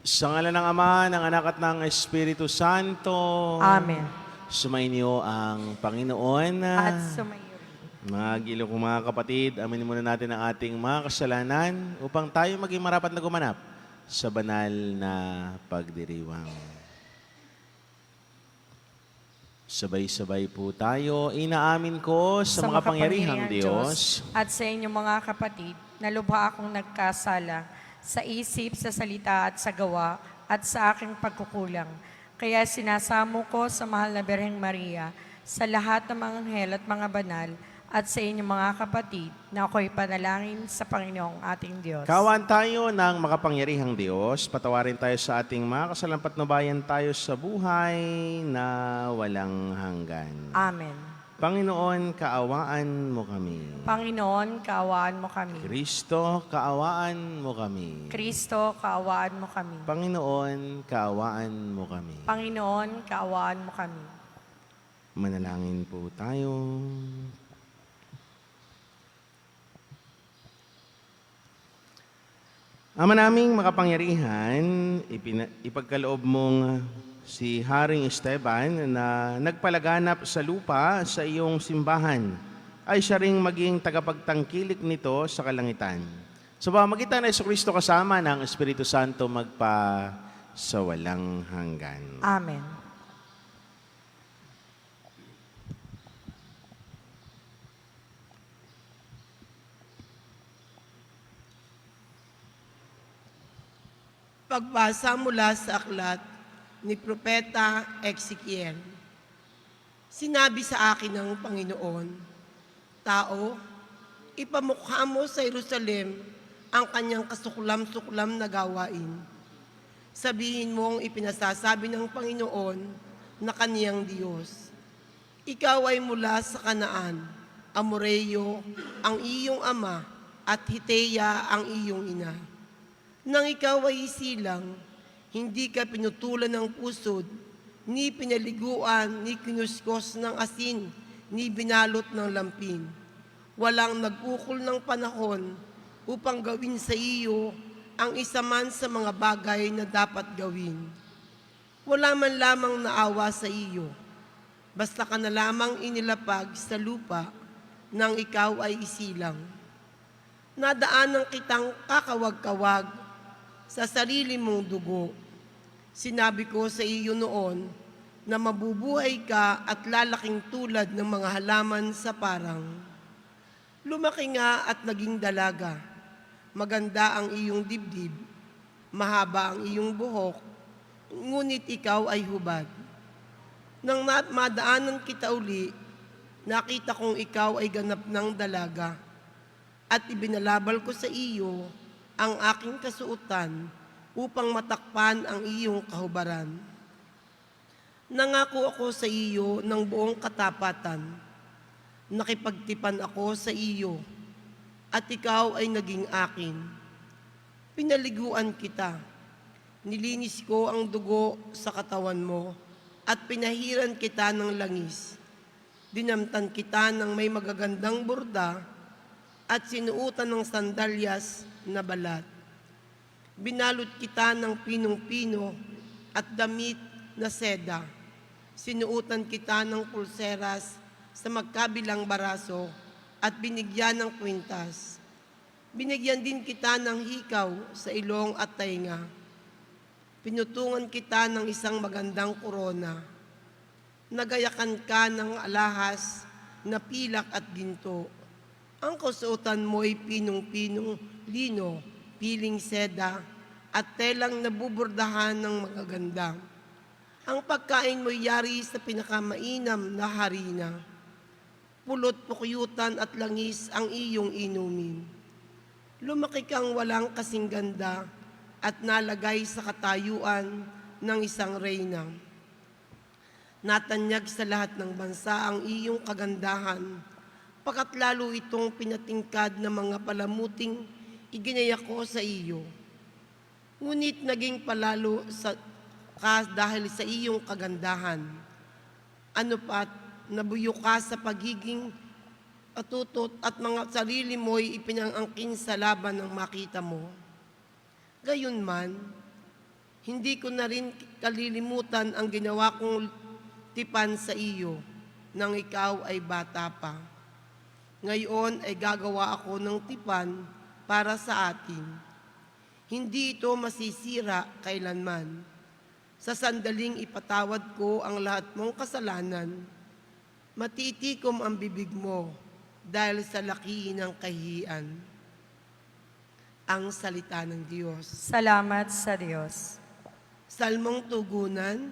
Sa ngalan ng Ama, ng Anak at ng Espiritu Santo. Amen. Sumainyo ang Panginoon. At sumayo rin. Mga giliw kong mga kapatid, aminin muna natin ang ating mga kasalanan upang tayo maging marapat na gumanap sa banal na pagdiriwang. Sabay-sabay po tayo. Inaamin ko sa makapangyarihang Diyos at sa inyong mga kapatid na lubha akong nagkasala sa isip, sa salita at sa gawa at sa aking pagkukulang. Kaya sinasamo ko sa mahal na Birheng Maria, sa lahat ng mga anghel at mga banal, at sa inyong mga kapatid na ako'y panalangin sa Panginoong ating Diyos. Kawan tayo ng makapangyarihang Diyos, patawarin tayo sa ating mga kasalanan, patnubayan tayo sa buhay na walang hanggan. Amen. Panginoon, kaawaan mo kami. Panginoon, kaawaan mo kami. Kristo, kaawaan mo kami. Kristo, kaawaan mo kami. Panginoon, kaawaan mo kami. Panginoon, kaawaan mo kami. Manalangin po tayo. Ama naming makapangyarihan, ipagkaloob mong si Haring Esteban na nagpalaganap sa lupa sa iyong simbahan ay siya ring maging tagapagtangkilik nito sa kalangitan. Sa pamamagitan ng Jesucristo kasama ng Espiritu Santo magpa sa walang hanggan. Amen. Pagbasa mula sa aklat ni Propeta Ezekiel. Sinabi sa akin ng Panginoon, Tao, ipamukha mo sa Jerusalem ang kanyang kasuklam-suklam na gawain. Sabihin mong ipinasasabi ng Panginoon na kaniyang Diyos. Ikaw ay mula sa Kanaan, Amoreyo ang iyong ama at Hiteya ang iyong ina. Nang ikaw ay isilang, hindi ka pinutulan ng pusod, ni pinaliguan, ni kinuskos ng asin, ni binalot ng lampin. Walang nag-ukol ng panahon upang gawin sa iyo ang isa man sa mga bagay na dapat gawin. Wala man lamang naawa sa iyo, basta ka na lamang inilapag sa lupa nang ikaw ay isilang. Nadaanan kitang kakawag-kawag sa sarili mong dugo. Sinabi ko sa iyo noon na mabubuhay ka at lalaking tulad ng mga halaman sa parang. Lumaki nga at naging dalaga. Maganda ang iyong dibdib, mahaba ang iyong buhok, ngunit ikaw ay hubad. Nang madaanan kita uli, nakita kong ikaw ay ganap ng dalaga, at ibinalabal ko sa iyo ang aking kasuotan upang matakpan ang iyong kahubaran. Nangako ako sa iyo ng buong katapatan. Nakipagtipan ako sa iyo, at ikaw ay naging akin. Pinaliguan kita. Nilinis ko ang dugo sa katawan mo, at pinahiran kita ng langis. Dinamtan kita ng may magagandang borda, at sinuutan ng sandalyas na balat. Binalot kita ng pinong-pino at damit na seda. Sinuutan kita ng pulseras sa magkabilang baraso at binigyan ng kwintas. Binigyan din kita ng hikaw sa ilong at tainga. Pinutungan kita ng isang magandang korona. Nagayakan ka ng alahas na pilak at ginto. Ang kasuotan mo'y pinong-pinong lino, piling seda, at telang nabubordahan ng magaganda. Ang pagkain mo'y yari sa pinakamainam na harina. Pulot, pukyutan at langis ang iyong inumin. Lumaki kang walang kasing ganda at nalagay sa katayuan ng isang reyna. Natanyag sa lahat ng bansa ang iyong kagandahan, pagkat lalo itong pinatingkad ng mga palamuting iginaya ko sa iyo. Ngunit naging palalo ka dahil sa iyong kagandahan. Ano pat, nabuyo ka sa pagiging atutot at mga sarili mo'y ipinangangkin sa laban ng makita mo. Gayunman, Hindi ko na rin kalilimutan ang ginawa kong tipan sa iyo nang ikaw ay bata pa. Ngayon ay gagawa ako ng tipan para sa atin. Hindi ito masisira kailanman. Sa sandaling ipatawad ko ang lahat mong kasalanan, matitikom ang bibig mo dahil sa laki ng kahihiyan. Ang salita ng Diyos. Salamat sa Diyos. Salmong tugunan,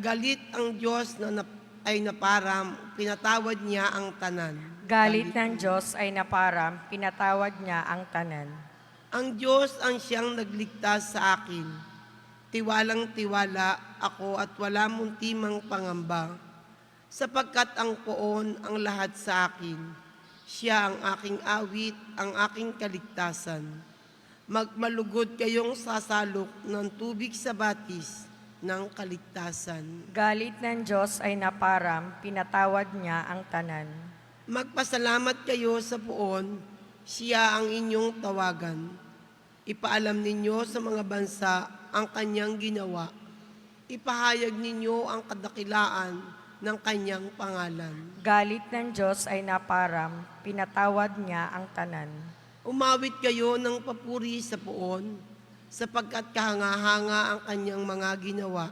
galit ang Diyos na ay naparam, pinatawad niya ang tanan. Galit ng Diyos ay naparam, pinatawad niya ang tanan. Ang Diyos ang siyang nagligtas sa akin. Tiwalang-tiwala ako at wala muntimang pangamba. Sapagkat ang poon ang lahat sa akin. Siya ang aking awit, ang aking kaligtasan. Magmalugod kayong sasalok ng tubig sa batis ng kaligtasan. Galit ng Diyos ay naparam, pinatawad niya ang tanan. Magpasalamat kayo sa poon, siya ang inyong tawagan. Ipaalam ninyo sa mga bansa ang kanyang ginawa. Ipahayag ninyo ang kadakilaan ng kanyang pangalan. Galit ng Diyos ay naparam, pinatawad niya ang tanan. Umawit kayo ng papuri sa poon, sapagkat kahanga-hanga ang kanyang mga ginawa.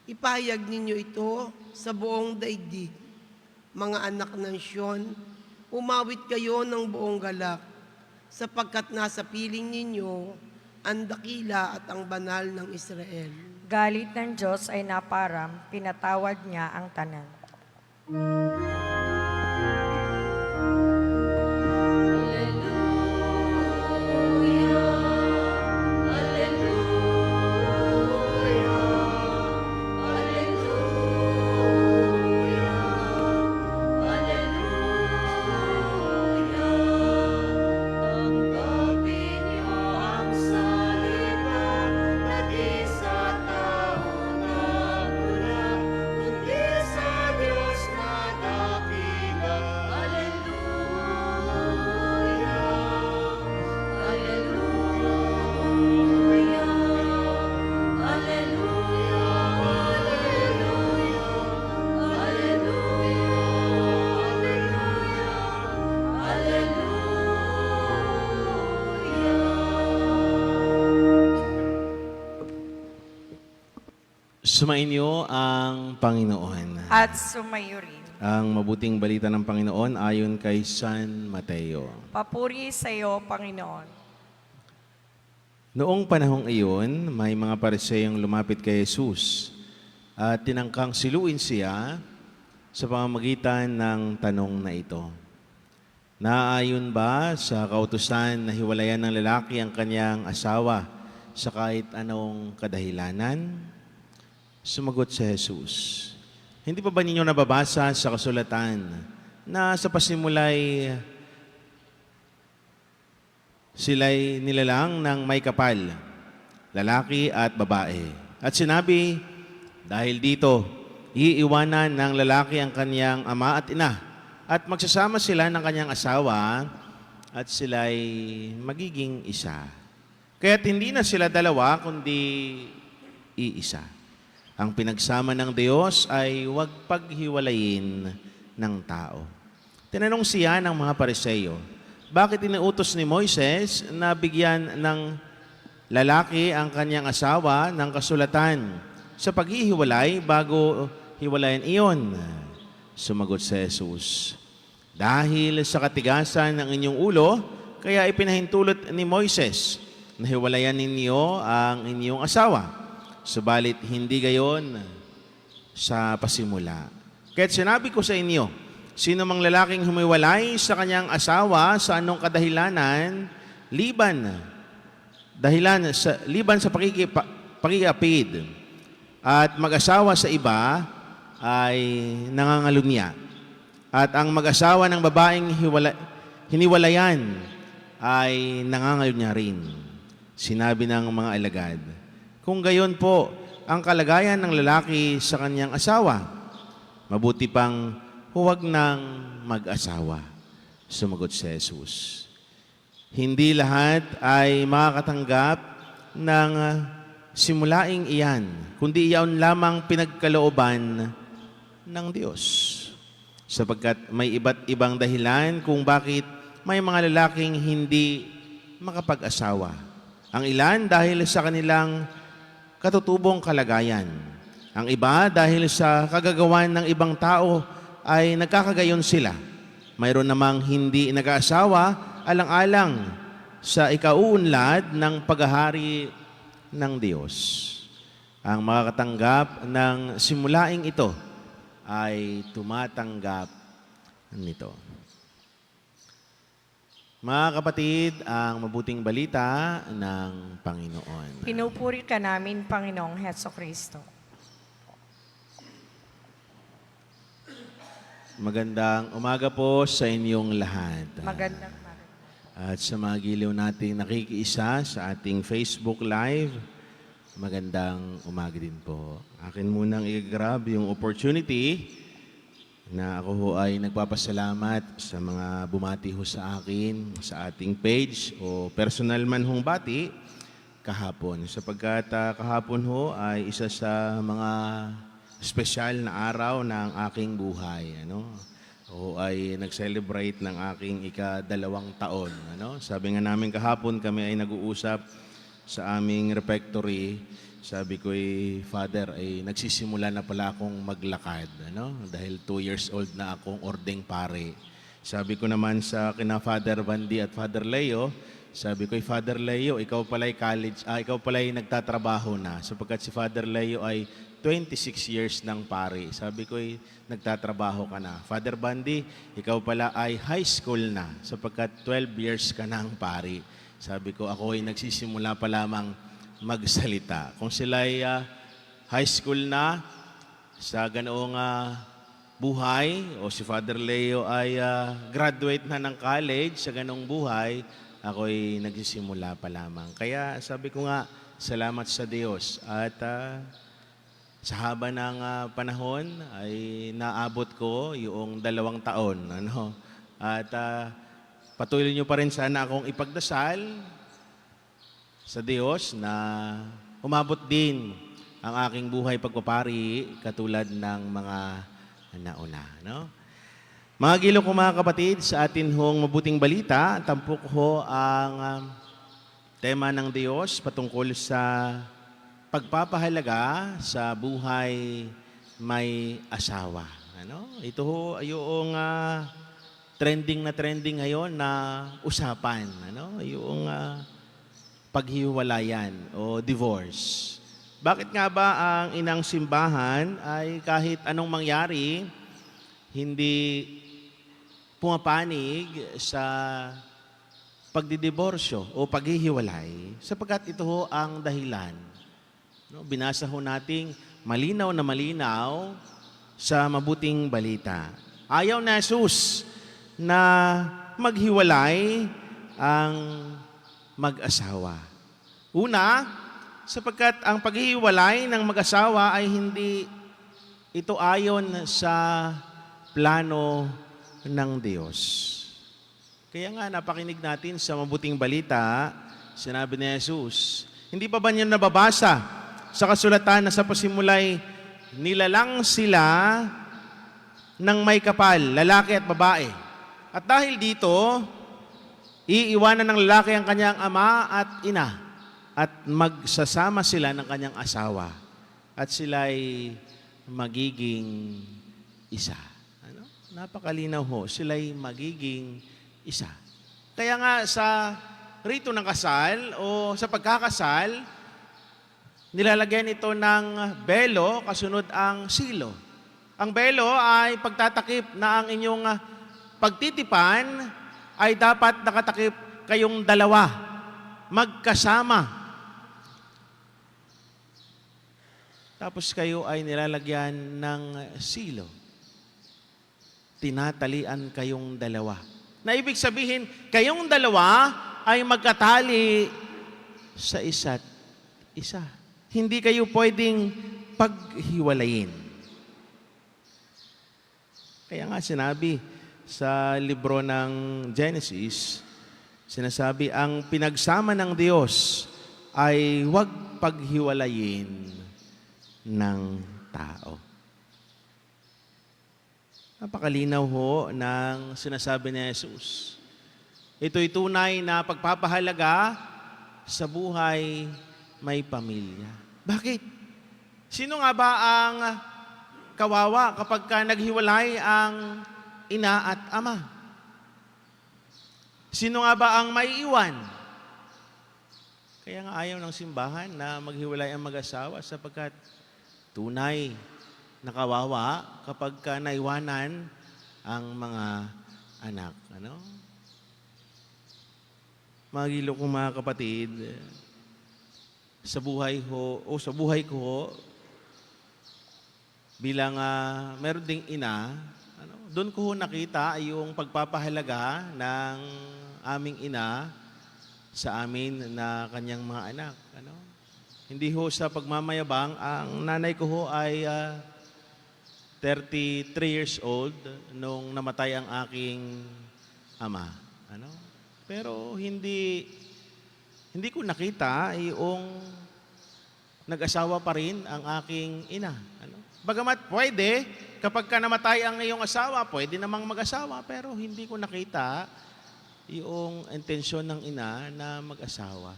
Ipahayag ninyo ito sa buong daigdig. Mga anak ng Siyon, umawit kayo ng buong galak, sapagkat nasa piling ninyo ang dakila at ang banal ng Israel. Galit ng Diyos ay naparam, pinatawad niya ang tanan. Sumainyo ang Panginoon. At sumayo rin. Ang mabuting balita ng Panginoon ayon kay San Mateo. Papuri sa iyo, Panginoon. Noong panahong iyon, may mga Pariseyong lumapit kay Jesus at tinangkang siluin siya sa pamamagitan ng tanong na ito. Naayon ba sa kautusan na hiwalayan ng lalaki ang kanyang asawa sa kahit anong kadahilanan? Sumagot si Jesus, hindi pa ba ninyo nababasa sa kasulatan na sa pasimulay sila'y nilalang ng may kapal, lalaki at babae. At sinabi, dahil dito, iiwanan ng lalaki ang kanyang ama at ina at magsasama sila ng kanyang asawa at sila'y magiging isa. Kaya't hindi na sila dalawa kundi iisa. Ang pinagsama ng Diyos ay huwag paghiwalayin ng tao. Tinanong siya ng mga Pariseyo, bakit inuutos ni Moises na bigyan ng lalaki ang kanyang asawa ng kasulatan sa paghihiwalay bago hiwalayan iyon? Sumagot si Jesus, dahil sa katigasan ng inyong ulo, kaya ipinahintulot ni Moises na hiwalayan ninyo ang inyong asawa. Subalit hindi gayon sa pasimula. Kaya't sinabi ko sa inyo, sino mang lalaking humiwalay sa kanyang asawa sa anong kadahilanan, liban sa pakikiapid at mag-asawa sa iba ay nangangalunya. At ang mag-asawa ng babaeng hiniwalayan ay nangangalunya rin. Sinabi ng mga alagad, kung gayon po ang kalagayan ng lalaki sa kanyang asawa, mabuti pang huwag nang mag-asawa. Sumagot si Jesus, hindi lahat ay makakatanggap ng simulaing iyan, kundi iyon lamang pinagkalooban ng Diyos. Sapagkat may iba't ibang dahilan kung bakit may mga lalaking hindi makapag-asawa. Ang ilan dahil sa kanilang katutubong kalagayan. Ang iba dahil sa kagagawan ng ibang tao ay nagkakagayon sila. Mayroon namang hindi nag-aasawa alang-alang sa ikauunlad ng paghahari ng Diyos. Ang makakatanggap ng simulaing ito ay tumatanggap nito. Mga kapatid, ang mabuting balita ng Panginoon. Pinupuri ka namin, Panginoong Hesukristo. Magandang umaga po sa inyong lahat. Magandang At sa mga giliw nating nakikiisa sa ating Facebook Live, magandang umaga din po. Akin munang i-grab yung opportunity na ako ho ay nagpapasalamat sa mga bumati ho sa akin, sa ating page o personal man hong bati kahapon. Sapagkat kahapon ho ay isa sa mga espesyal na araw ng aking buhay. Ako ay nag-celebrate ng aking ika-2 taon. Sabi nga namin kahapon, kami ay nag-uusap sa aming refectory. Sabi ko, Father, nagsisimula na pala akong maglakad. Dahil 2 years old na akong ordeng pare. Sabi ko naman sa kina Father Bandi at Father Leo, sabi ko, Father Leo, ikaw pala'y ikaw pala'y nagtatrabaho na. Sapagkat si Father Leo ay 26 years ng pare. Sabi ko, nagtatrabaho ka na. Father Bandi, ikaw pala ay high school na sapagkat 12 years ka ng pare. Sabi ko, ako ay nagsisimula pa lamang magsalita. Kung sila ay high school na sa ganoong buhay, o si Father Leo ay graduate na ng college sa ganoong buhay, ako ay nagsisimula pa lamang. Kaya sabi ko nga, salamat sa Diyos. At sa haba ng panahon ay naabot ko yung 2 taon. At patuloy niyo pa rin sana akong ipagdasal sa Diyos na umabot din ang aking buhay pagpapari katulad ng mga nauna. Mga gilo ko mga kapatid, sa atin hong mabuting balita, tampok ho ang tema ng Diyos patungkol sa pagpapahalaga sa buhay may asawa. Ito ho ay yung trending ngayon na usapan. Yung paghiwalayan o divorce. Bakit nga ba ang inang simbahan ay kahit anong mangyari, hindi pumapanig sa pagdidiborsyo o paghihiwalay? Sapagkat ito ho ang dahilan. Binasa ho nating malinaw na malinaw sa mabuting balita. Ayaw na Jesus na maghiwalay ang mag-asawa. Una, sapagkat ang paghihiwalay ng mag-asawa ay hindi ito ayon sa plano ng Diyos. Kaya nga napakinig natin sa mabuting balita, sinabi ni Jesus, hindi pa ba niyo nababasa sa kasulatan na sa pasimulay, nilalang sila ng may kapal, lalaki at babae. At dahil dito, iiwanan ng lalaki ang kanyang ama at ina at magsasama sila ng kanyang asawa at sila'y magiging isa. Napakalinaw ho, sila'y magiging isa. Kaya nga sa rito ng kasal o sa pagkakasal, nilalagyan ito ng belo, kasunod ang silo. Ang belo ay pagtatakip na ang inyong pagtitipan ay dapat nakatakip kayong dalawa, magkasama. Tapos kayo ay nilalagyan ng silo. Tinatalian kayong dalawa. Na ibig sabihin, kayong dalawa ay magkatali sa isa't isa. Hindi kayo pwedeng paghiwalayin. Kaya nga sinabi sa libro ng Genesis, sinasabi, ang pinagsama ng Diyos ay huwag paghiwalayin ng tao. Napakalinaw ho ng sinasabi ni Jesus. Ito'y tunay na pagpapahalaga sa buhay may pamilya. Bakit? Sino nga ba ang kawawa kapag naghiwalay ang ina at ama? Sino nga ba ang maiiwan? Kaya nga ayaw ng simbahan na maghiwalay ang mag-asawa sapagkat tunay na kawawa kapag naiwanan ang mga anak. Ano? Mga gilo kong mga kapatid, sa buhay ko ho, bilang meron ding ina, doon ko ho nakita yung pagpapahalaga ng aming ina sa amin na kanyang mga anak. Hindi ho sa pagmamayabang, ang nanay ko ho ay 33 years old nung namatay ang aking ama. Pero hindi ko nakita yung nag-asawa pa rin ang aking ina. Bagamat pwede, kapag namatay ang iyong asawa, pwede namang mag-asawa, pero hindi ko nakita yung intensyon ng ina na mag-asawa.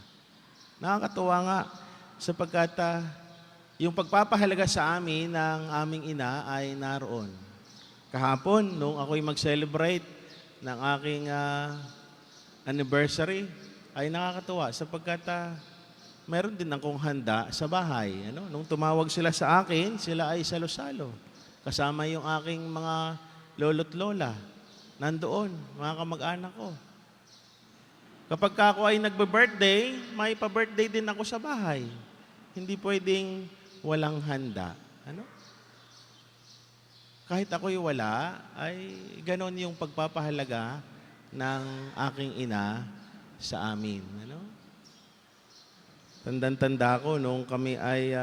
Nakakatuwa nga, sapagkat yung pagpapahalaga sa amin ng aming ina ay naroon. Kahapon, nung ako'y mag-celebrate ng aking anniversary, ay nakakatuwa sapagkat meron din akong handa sa bahay. Nung tumawag sila sa akin, sila ay salo-salo. Kasama yung aking mga lolo't lola. Nandoon, mga kamag-anak ko. Kapag ako ay nagbe-birthday, may pa-birthday din ako sa bahay. Hindi pwedeng walang handa. Kahit ako'y wala, ay ganon yung pagpapahalaga ng aking ina sa amin. Tandang-tanda ko nung kami ay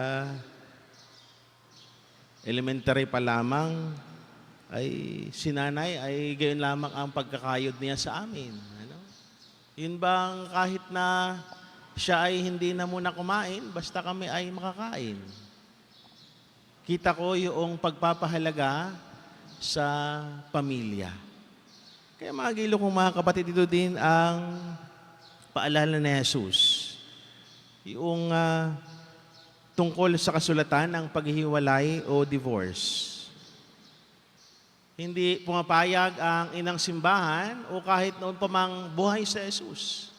elementary pa lamang, ay sinanay ay gayon lamang ang pagkakayod niya sa amin. Yun bang kahit na siya ay hindi na muna kumain, basta kami ay makakain. Kita ko yung pagpapahalaga sa pamilya. Kaya mga gilo kong mga kapatid, ito din ang paalala ni Jesus. Yung tungkol sa kasulatan ng paghihiwalay o divorce. Hindi pumapayag ang inang simbahan o kahit noon pa mang buhay sa Jesus.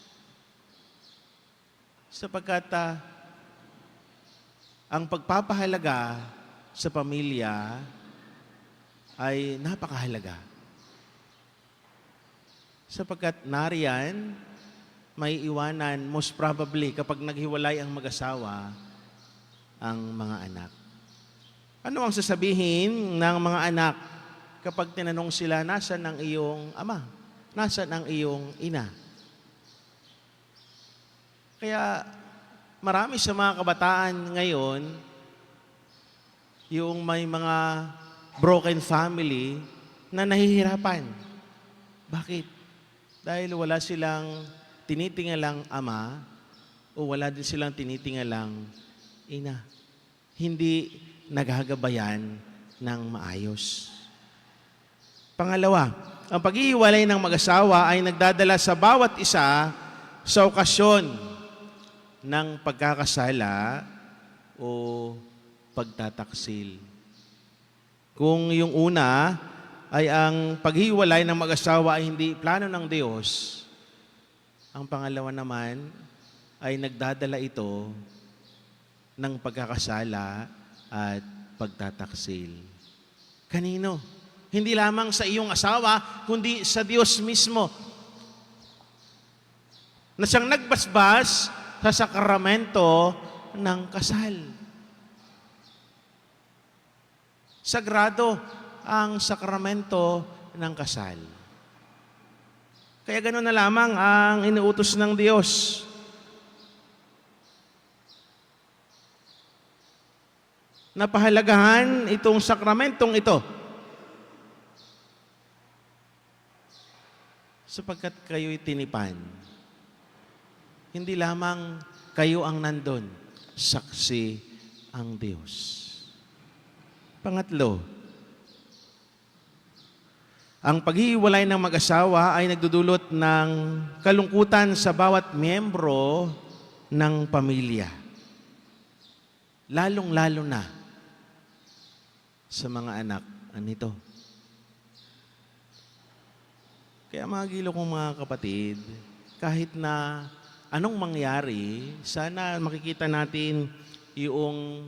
Sapagkat ang pagpapahalaga sa pamilya ay napakahalaga. Sapagkat nariyan, may iwanan, most probably, kapag naghiwalay ang mag-asawa, ang mga anak. Ano ang sasabihin ng mga anak kapag tinanong sila, nasan ang iyong ama? Nasan ang iyong ina? Kaya marami sa mga kabataan ngayon, yung may mga broken family na nahihirapan. Bakit? Dahil wala silang tinitingalang ama o wala din silang tinitingalang ina. Hindi nagagabayan ng maayos. Pangalawa, ang paghihiwalay ng mag-asawa ay nagdadala sa bawat isa sa okasyon ng pagkakasala o pagtataksil. Kung yung una ay ang paghihiwalay ng mag-asawa ay hindi plano ng Diyos, ang pangalawa naman ay nagdadala ito ng pagkakasala at pagtataksil. Kanino? Hindi lamang sa iyong asawa, kundi sa Diyos mismo. Na siyang nagbasbas sa sakramento ng kasal. Sagrado ang sakramento ng kasal. Kaya gano'n na lamang ang inuutos ng Diyos. Napahalagahan itong sakramentong ito. Sapagkat kayo'y tinipan. Hindi lamang kayo ang nandun. Saksi ang Diyos. Pangatlo, ang paghihiwalay ng mag-asawa ay nagdudulot ng kalungkutan sa bawat miyembro ng pamilya. Lalong-lalo na sa mga anak nito. Kaya mga gilo kong mga kapatid, kahit na anong mangyari, sana makikita natin yung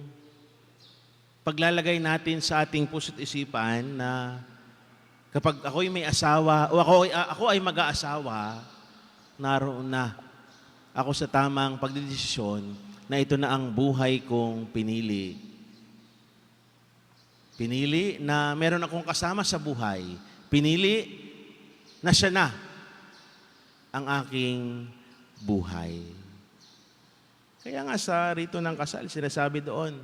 paglalagay natin sa ating puso't isipan na kapag ako'y may asawa o ako ay mag-aasawa, naroon na ako sa tamang pagdedesisyon na ito na ang buhay kong pinili. Pinili na meron akong kasama sa buhay. Pinili na siya na ang aking buhay. Kaya nga sa rito ng kasal, sinasabi doon,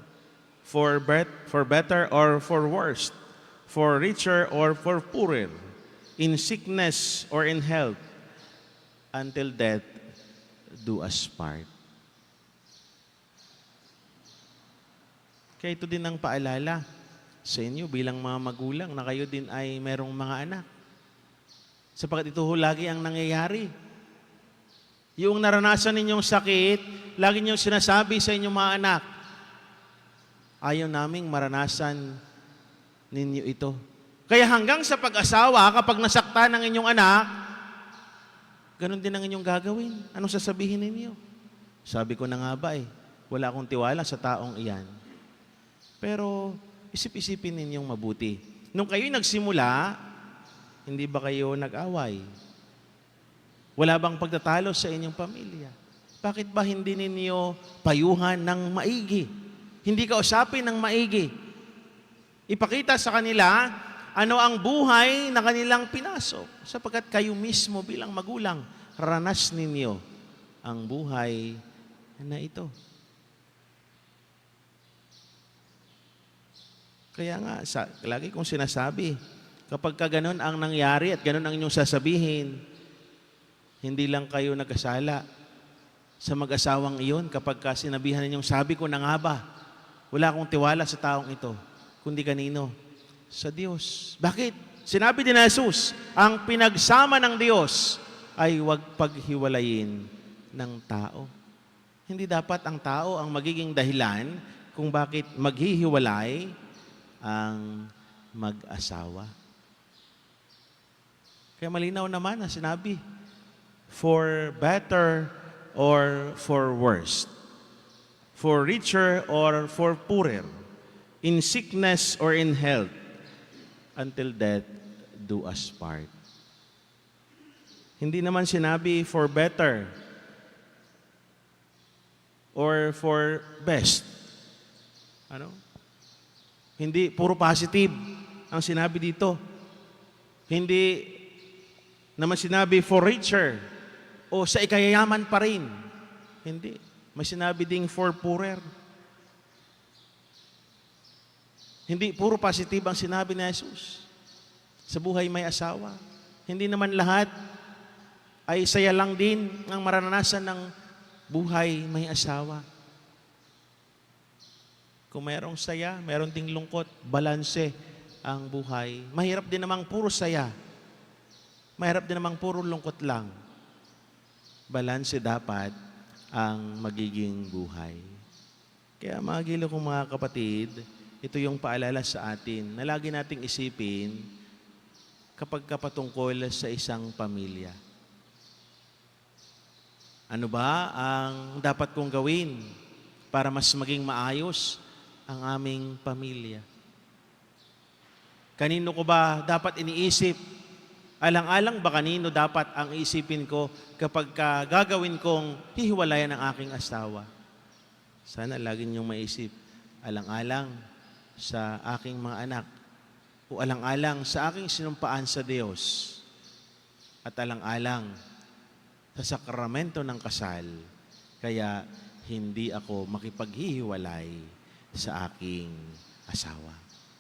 for better or for worse, for richer or for poorer, in sickness or in health, until death do us part. Kaya ito din ang paalala sa inyo bilang mga magulang na kayo din ay merong mga anak. Sapagkat ito ho lagi ang nangyayari. Yung naranasan ninyong sakit, lagi ninyong sinasabi sa inyong mga anak, ayaw naming maranasan ninyo ito. Kaya hanggang sa pag-asawa, kapag nasaktan ng inyong anak, ganun din ang inyong gagawin. Anong sasabihin ninyo? Sabi ko na nga ba wala akong tiwala sa taong iyan. Pero isip-isipin ninyong mabuti. Nung kayo'y nagsimula, hindi ba kayo nag-away? Wala bang pagtatalo sa inyong pamilya? Bakit ba hindi ninyo payuhan ng maigi? Hindi kausapin ng maigi? Ipakita sa kanila ano ang buhay na kanilang pinasok. Sapagkat kayo mismo bilang magulang, ranas ninyo ang buhay na ito. Kaya nga, lagi kong sinasabi, kapag ka ganun ang nangyari at ganun ang inyong sasabihin, hindi lang kayo nagkasala sa mag-asawang iyon kapag ka sinabihan ninyong, sabi ko na nga ba, wala akong tiwala sa taong ito, kundi kanino? Sa Diyos. Bakit? Sinabi din na Jesus, ang pinagsama ng Diyos ay huwag paghiwalayin ng tao. Hindi dapat ang tao ang magiging dahilan kung bakit maghihiwalay ang mag-asawa. Kaya malinaw naman na sinabi, for better or for worse, for richer or for poorer, in sickness or in health, until death do us part. Hindi naman sinabi for better or for best. Ano? Hindi puro positive ang sinabi dito. Hindi naman sinabi for richer o sa ikayayaman pa rin. Hindi. May sinabi ding for poorer. Hindi puro positive ang sinabi ni Jesus. Sa buhay may asawa. Hindi naman lahat ay saya lang din ang maranasan ng buhay may asawa. Kung mayroong saya, mayroong ding lungkot, balanse ang buhay. Mahirap din namang puro saya. Mahirap din namang puro lungkot lang. Balanse dapat ang magiging buhay. Kaya mga gilo kong mga kapatid, ito yung paalala sa atin na lagi nating isipin kapag kapatungkol sa isang pamilya. Ano ba ang dapat kong gawin para mas maging maayos ang aming pamilya? Kanino ko ba dapat iniisip? Alang-alang ba kanino dapat ang isipin ko kapag gagawin kong hihiwalayan ang aking asawa? Sana lagi niyong maisip, alang-alang sa aking mga anak o alang-alang sa aking sinumpaan sa Diyos at alang-alang sa sakramento ng kasal, kaya hindi ako makipaghihiwalay sa aking asawa.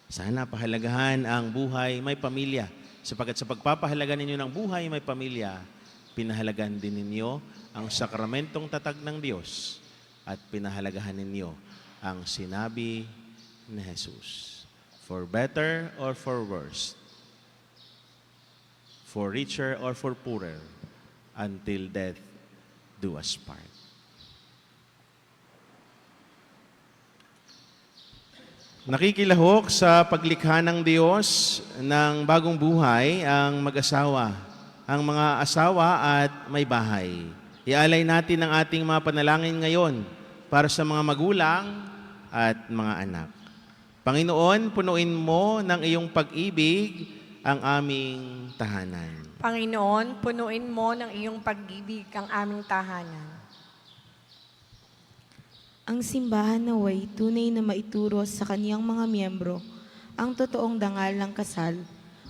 Sana pahalagahan ang buhay may pamilya, sapagkat sa pagpapahalaga ninyo ng buhay may pamilya, pinahalagan din ninyo ang sakramentong tatag ng Diyos at pinahalagahan ninyo ang sinabi ni Jesus. For better or for worse, for richer or for poorer, until death do us part. Nakikilahok sa paglikha ng Diyos ng bagong buhay ang mag-asawa, ang mga asawa at may bahay. Ialay natin ang ating mga panalangin ngayon para sa mga magulang at mga anak. Panginoon, punuin mo ng iyong pag-ibig ang aming tahanan. Panginoon, punuin mo ng iyong pag-ibig ang aming tahanan. Ang simbahan naway tunay na maituro sa kaniyang mga miyembro ang totoong dangal ng kasal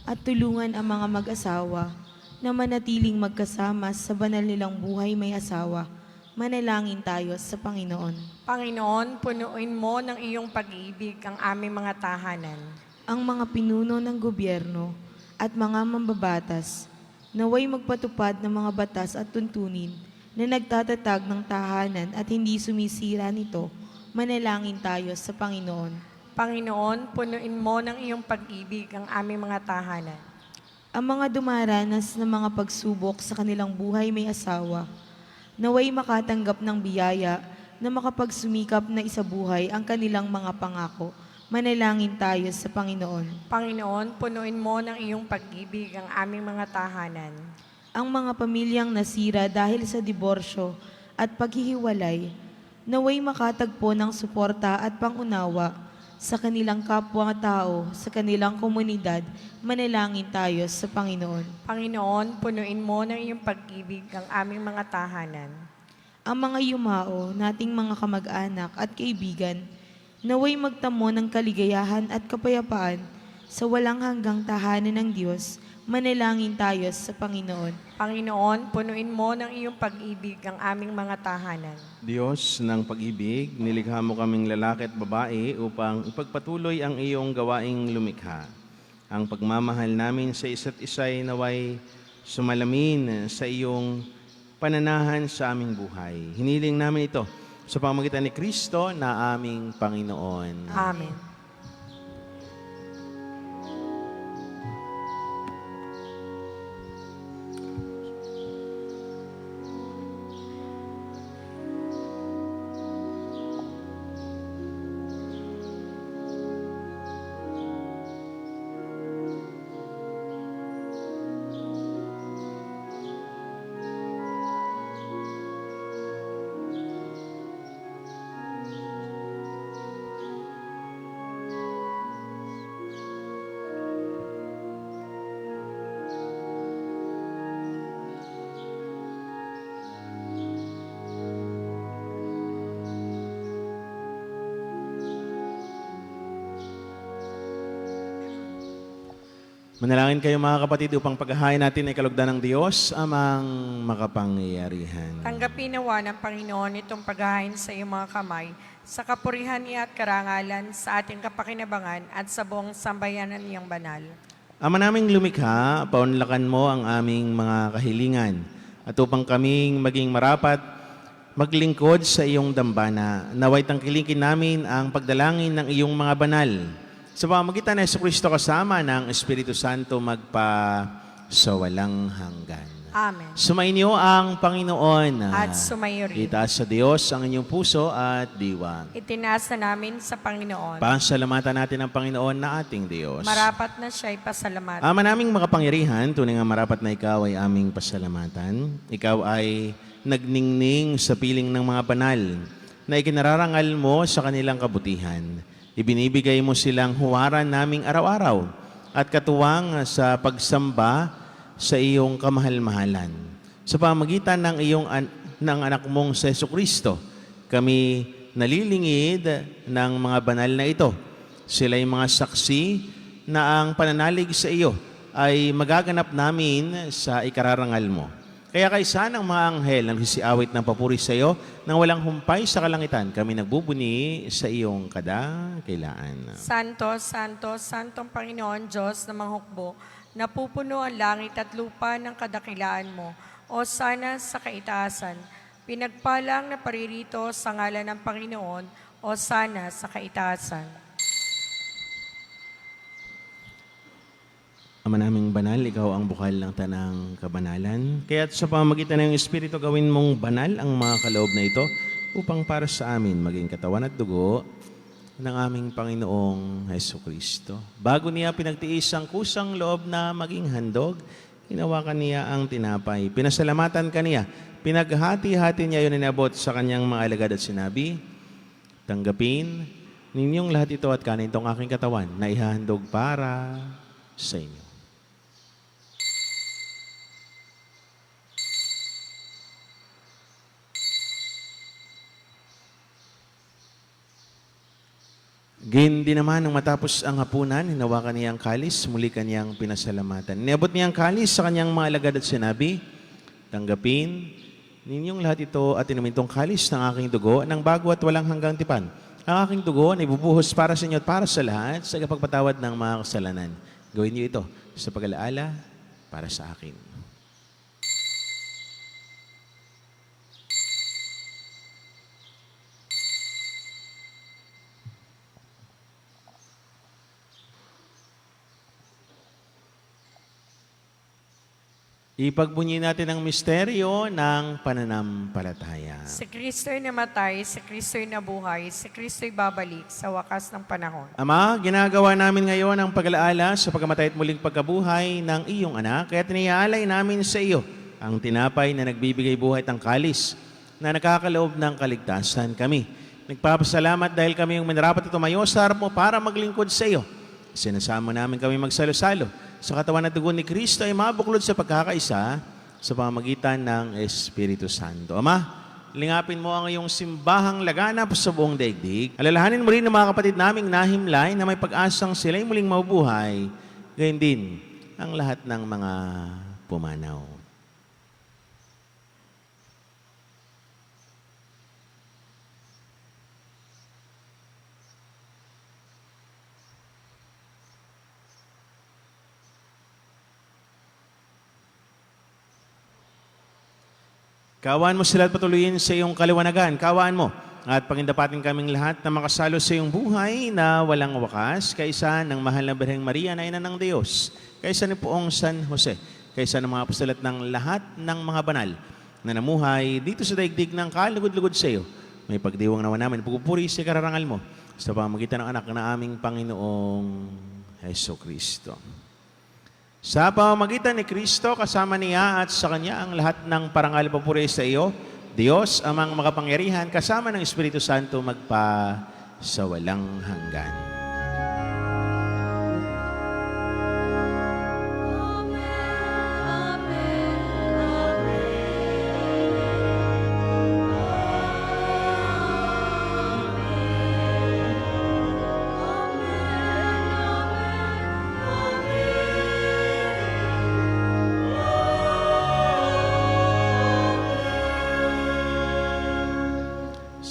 at tulungan ang mga mag-asawa na manatiling magkasama sa banal nilang buhay may asawa. Manalangin tayo sa Panginoon. Panginoon, punuin mo ng iyong pag-ibig ang aming mga tahanan. Ang mga pinuno ng gobyerno at mga mambabatas naway magpatupad ng mga batas at tuntunin na nagtatatag ng tahanan at hindi sumisira nito. Manalangin tayo sa Panginoon. Panginoon, punuin mo ng iyong pag-ibig ang aming mga tahanan. Ang mga dumaranas ng mga pagsubok sa kanilang buhay may asawa, naway makatanggap ng biyaya na makapagsumikap na isabuhay ang kanilang mga pangako. Manalangin tayo sa Panginoon. Panginoon, punuin mo ng iyong pag-ibig ang aming mga tahanan. Ang mga pamilyang nasira dahil sa diborsyo at paghihiwalay, naway makatagpo ng suporta at pangunawa sa kanilang kapwa-tao, sa kanilang komunidad. Manalangin tayo sa Panginoon. Panginoon, punuin mo ng iyong pag-ibig ang aming mga tahanan. Ang mga yumao, nating mga kamag-anak at kaibigan, naway magtamo ng kaligayahan at kapayapaan sa walang hanggang tahanan ng Diyos. Manalangin tayo sa Panginoon. Panginoon, punuin mo ng iyong pag-ibig ang aming mga tahanan. Diyos ng pag-ibig, nilikha mo kaming lalaki at babae upang ipagpatuloy ang iyong gawaing lumikha. Ang pagmamahal namin sa isa't isa'y naway sumalamin sa iyong pananahan sa aming buhay. Hiniling namin ito sa pamamagitan ni Kristo na aming Panginoon. Amen. Manalangin kayo mga kapatid upang paghahain natin ay kalugdan ng Diyos amang makapangyarihan. Tanggapin nawa ng Panginoon itong paghahain sa iyong mga kamay, sa kapurihan niya at karangalan, sa ating kapakinabangan at sa buong sambayanan niyang banal. Ama naming lumikha, paunlakan mo ang aming mga kahilingan at upang kaming maging marapat, maglingkod sa iyong dambana. Naway tangkilikin namin ang pagdalangin ng iyong mga banal. Sa pamamagitan ng Jesucristo kasama ng Espiritu Santo magpa sa walang hanggan. Amen. Sumainyo ang Panginoon. At sumayo rin. Itaas sa Diyos ang inyong puso at diwa. Itinaas na namin sa Panginoon. Pasalamatan natin ang Panginoon na ating Diyos. Marapat na siya'y pasalamat. Ama naming makapangyarihan, tunay nga marapat na ikaw ay aming pasalamatan. Ikaw ay nagningning sa piling ng mga banal na ikinararangal mo sa kanilang kabutihan. Ibinibigay mo silang huwaran naming araw-araw at katuwang sa pagsamba sa iyong kamahal-mahalan. Sa pamagitan ng ng anak mong sa Jesucristo, kami nalilingid ng mga banal na ito. Sila'y mga saksi na ang pananalig sa iyo ay magaganap namin sa ikararangal mo. Kaya kaysa ng mga anghel na nagsisiawit ng papuri sa iyo, nang walang humpay sa kalangitan, kami nagbubuni sa iyong kadakilaan. Santo, Santo, Santong Panginoon Diyos na manghukbo, napupuno ang langit at lupa ng kadakilaan mo. O sana sa kaitaasan, Pinagpalang na paririto sa ngalan ng Panginoon o sana sa kaitaasan. Ama naming banal, ikaw ang bukal ng tanang kabanalan. Kaya't sa pamamagitan ng Espiritu, gawin mong banal ang mga kaloob na ito upang para sa amin maging katawan at dugo ng aming Panginoong Hesukristo. Bago niya pinagtiis ang kusang loob na maging handog, hinawakan niya ang tinapay. Pinasalamatan kaniya. Pinaghati-hati niya yun inabot sa kanyang mga alagad at sinabi, tanggapin ninyong lahat ito at kanin itong aking katawan na ihahandog para sa inyo. Gayun din naman, nang matapos ang hapunan, hinawakan niya ang kalis, muli kanyang pinasalamatan. Niabot niya ang kalis sa kanyang mga alagad at sinabi, tanggapin ninyong lahat ito at inumin itong kalis ng aking dugo ng bago at walang hanggang tipan. Ang aking dugo na ibubuhos para sa inyo at para sa lahat sa kapagpatawad ng mga kasalanan. Gawin niyo ito sa pag-alaala para sa akin. Ipagbunyi natin ang misteryo ng pananampalataya. Si Kristo'y namatay, si Kristo'y nabuhay, si Kristo'y babalik sa wakas ng panahon. Ama, ginagawa namin ngayon ang pag-alaala sa pagkamatay at muling pagkabuhay ng iyong anak, kaya tiniyalay namin sa iyo ang tinapay na nagbibigay buhay at ang kalis na nakakaloob ng kaligtasan kami. Nagpapasalamat dahil kami yung minarapat at tumayo sa harap mo para maglingkod sa iyo. Sinasama namin kami magsalo-salo sa katawan at dugo ni Kristo ay mabuklod sa pagkakaisa sa pamamagitan ng Espiritu Santo. Ama, lingapin mo ang iyong simbahang laganap sa buong daigdig. Alalahanin mo rin ang mga kapatid naming nahimlay na may pag-asang sila'y muling mabubuhay, gayon din ang lahat ng mga pumanaw. Kawaan mo sila at patuloyin sa iyong kaliwanagan. Kawaan mo at pagindapatin kaming lahat na makasalo sa iyong buhay na walang wakas, kaysa ng mahal na Birheng Maria na ina ng Diyos, kaysa ni Poong San Jose, kaysa ng mga apostol at ng lahat ng mga banal na namuhay dito sa daigdig ng kalugod-lugod sa iyo. May pagdiwang nawa namin, pagpupuri sa kararangal mo sa pamamagitan ng anak na aming Panginoong Hesukristo. Sa pamamagitan ni Kristo, kasama niya at sa Kanya ang lahat ng parangal papuri sa iyo, Diyos, amang makapangyarihan, kasama ng Espiritu Santo magpa sa walang hanggan.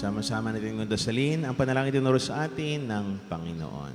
Sama-sama natin dasalin ang panalangin tinuro sa atin ng Panginoon.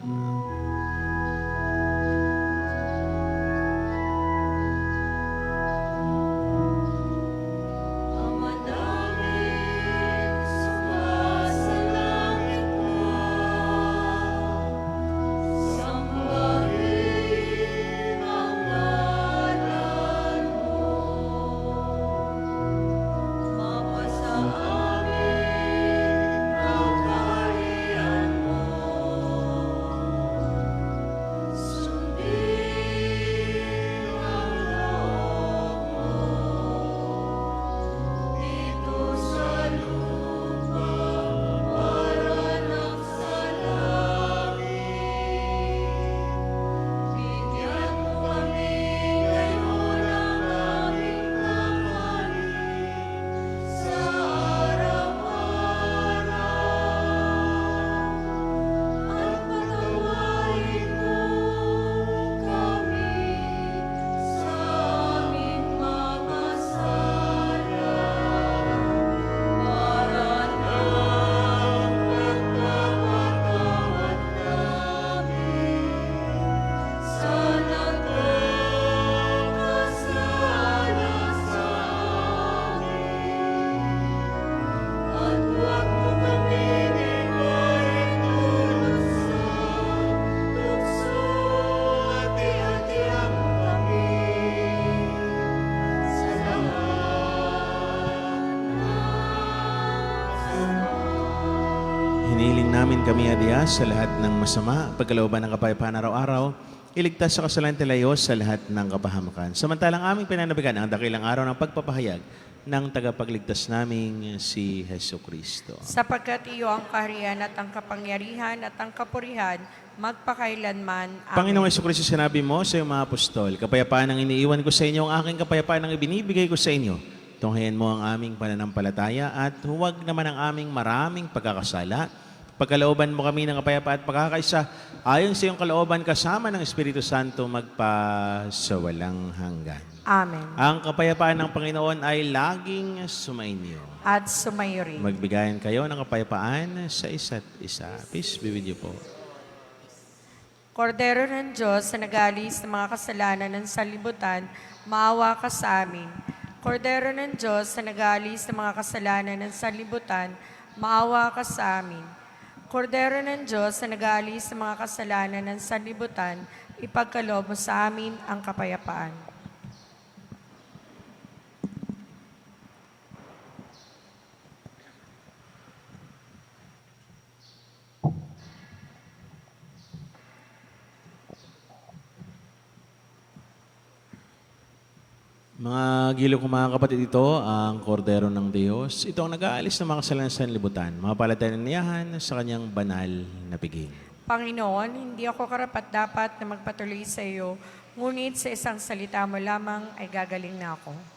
Hiniling namin kami, Diyos, sa lahat ng masama, pagkalooban ng kapayapaan araw-araw, iligtas sa kasalan tilayos sa lahat ng kapahamakan. Samantalang aming pinanabigan ang dakilang araw ng pagpapahayag ng tagapagligtas naming si Heso Kristo. Sapagkat iyo ang kaharian at ang kapangyarihan at ang kapurihan magpakailanman. Amen. Panginoong Heso Kristo, sinabi mo sa iyong mga apostol, kapayapaan ang iniiwan ko sa inyo, ang aking kapayapaan ang ibinibigay ko sa inyo. Tunghayan mo ang aming pananampalataya at huwag naman ang aming maraming pagkakasala. Pagkalooban mo kami ng kapayapaan at pagkakaisa, ayon sa iyong kalooban kasama ng Espiritu Santo magpa sa walang hanggan. Amen. Ang kapayapaan ng Panginoon ay laging sumainyo. At sumayo rin. Magbigayan kayo ng kapayapaan sa isa't isa. Peace be with you po. Kordero ng Diyos na nag-alis ng mga kasalanan ng sanlibutan, maawa ka sa amin. Kordero ng Diyos na nag-alis ng mga kasalanan ng sanlibutan, maawa ka sa amin. Kordero ng Diyos na nag-alis ng mga kasalanan ng sanlibutan, ipagkaloob mo sa amin ang kapayapaan. Mga gilo ko mga kapatid, ito ang kordero ng Diyos. Ito ang nag-aalis ng mga kasalanan sa libutan. Mga palatandaan sa kanyang banal na piging. Panginoon, hindi ako karapat-dapat na magpatuloy sa iyo, ngunit sa isang salita mo lamang ay gagaling na ako.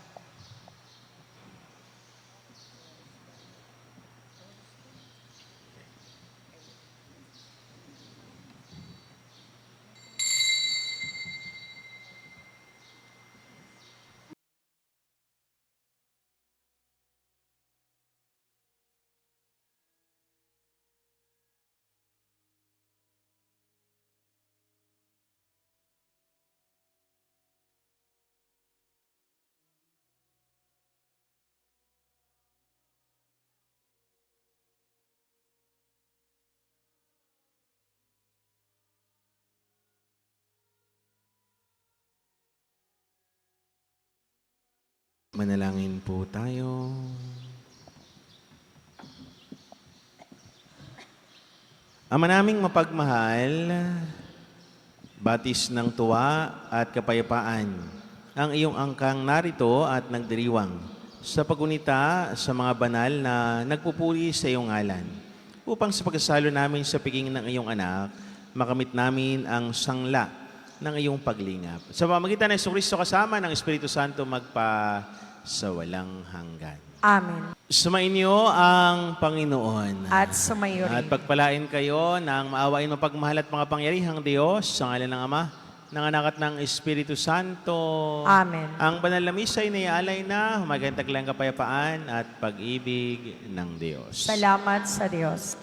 Manalangin po tayo. Ama naming mapagmahal, batis ng tuwa at kapayapaan, ang iyong angkang narito at nagdiriwang sa pagunita sa mga banal na nagpupuri sa iyong ngalan, upang sa pagkasalo namin sa piging ng iyong anak, makamit namin ang sangla ng iyong paglingap. Sa pamamagitan ng Jesucristo kasama ng Espiritu Santo magpa sa walang hanggan. Amen. Sumainyo ang Panginoon. At sumayo At rin. pagpalain kayo ng maawain, mapagmahal at makapangyarihang Diyos sa ngalan ng Ama, ng Anak at ng Espiritu Santo. Amen. Ang banal na misa ay naialay na, humagantag lang kapayapaan at pag-ibig ng Diyos. Salamat sa Diyos.